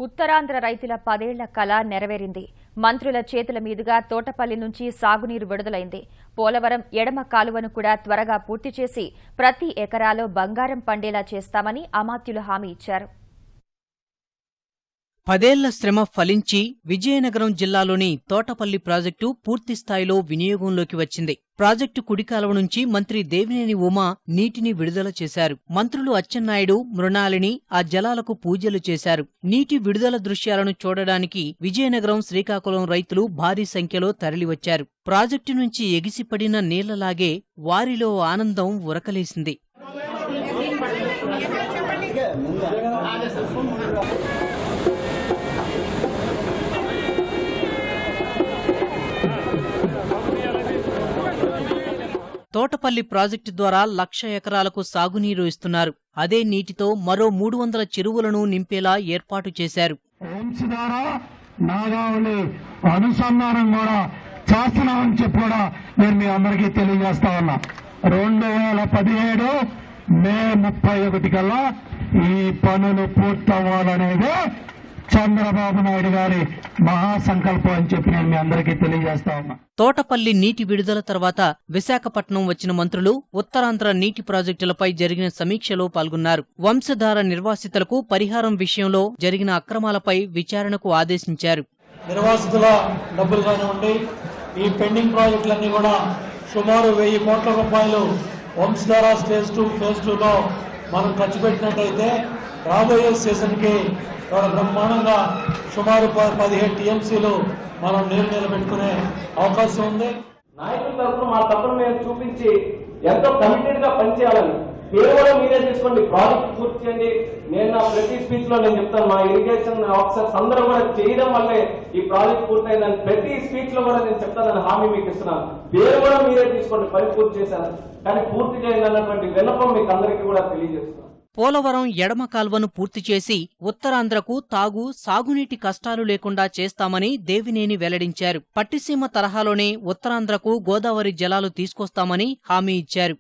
ఉత్తరాంధ్ర రైతుల 10 ఏళ్ల కల నెరవేరింది. మంత్రుల చేతుల మీదుగా తోటపల్లి నుంచి సాగునీరు విడుదలైంది. పోలవరం ఎడమ కాలువను కూడా త్వరగా పూర్తి చేసి ప్రతి ఎకరాలో బంగారం పండేలా చేస్తామని అమాత్యులు హామీ ఇచ్చారు. 10 ఏళ్ల శ్రమ ఫలించి విజయనగరం జిల్లాలోని తోటపల్లి ప్రాజెక్టు పూర్తిస్థాయిలో వినియోగంలోకి వచ్చింది. ప్రాజెక్టు కుడికాలువ నుంచి మంత్రి దేవినేని ఉమా నీటిని విడుదల చేశారు. మంత్రులు అచ్చెన్నాయుడు, మృణాలిని ఆ జలాలకు పూజలు చేశారు. నీటి విడుదల దృశ్యాలను చూడడానికి విజయనగరం, శ్రీకాకుళం రైతులు భారీ సంఖ్యలో తరలివచ్చారు. ప్రాజెక్టు నుంచి ఎగిసిపడిన నీళ్లలాగే వారిలో ఆనందం ఉరకలేసింది. తోటపల్లి ప్రాజెక్టు ద్వారా 1,00,000 ఎకరాలకు సాగునీరు ఇస్తున్నారు. అదే నీటితో మరో 300 చెరువులను నింపేలా ఏర్పాటు చేశారు. అనుసంధానం కూడా చేస్తున్నామని చెప్పి కూడా నేను మీ అందరికీ తెలియజేస్తా ఉన్నా. 2017 మే 31 కల్లా ఈ పనులు పూర్తవ్వాలనేది చంద్రబాబు నాయుడు గారి మహాసంకల్పం అని చెప్పి నేను మీ అందరికీ తెలియజేస్తా ఉన్నా. తోటపల్లి నీటి విడుదల తర్వాత విశాఖపట్నం వచ్చిన మంత్రులు ఉత్తరాంధ్ర నీటి ప్రాజెక్టులపై జరిగిన సమీక్షలో పాల్గొన్నారు. వంశధార నిర్వాసితులకు పరిహారం విషయంలో జరిగిన అక్రమాలపై విచారణకు ఆదేశించారు. నిర్వాసితుల డబ్బులు కానివ్వండి, ఈ పెండింగ్ ప్రాజెక్టులన్నీ కూడా సుమారు 1000 కోట్ల రూపాయలు వంశధార స్టేజ్ 2, ఫేజ్ 2లో మనం ఖర్చు పెట్టినట్టయితే రాబోయే సీజన్కి బ్రహ్మాండంగా సుమారు 17 టీఎంసీలు మనం నీరు నిలబెట్టుకునే అవకాశం ఉంది. నాయకుల తరఫున మా తప్పును మేము చూపించి ఎంతో కమిటెడ్ గా పనిచేయాలని కేవలం మీరే తీసుకోండి, ప్రాజెక్ట్ పూర్తి చేయండి. నేను నా ప్రతి స్పీచ్ లో నేను చెప్తాను, మా ఇరిగేషన్ ఆఫీసర్స్ అందరూ కూడా చేయడం వల్లే ఈ ప్రాజెక్ట్ పూర్తయిందని ప్రతి స్పీచ్ లో కూడా నేను చెప్తానని హామీ మీకు ఇస్తున్నాను. పేరు కూడా మీరే తీసుకోండి, పని పూర్తి చేశాను, కానీ పూర్తి చేయండి అన్నటువంటి విన్నపం మీకు అందరికీ కూడా తెలియజేస్తున్నాను. పోలవరం ఎడమ కాల్వను పూర్తి చేసి ఉత్తరాంధ్రకు సాగునీటి కష్టాలు లేకుండా చేస్తామని దేవినేని వెల్లడించారు. పట్టిసీమ తరహాలోనే ఉత్తరాంధ్రకు గోదావరి జలాలు తీసుకొస్తామని హామీ ఇచ్చారు.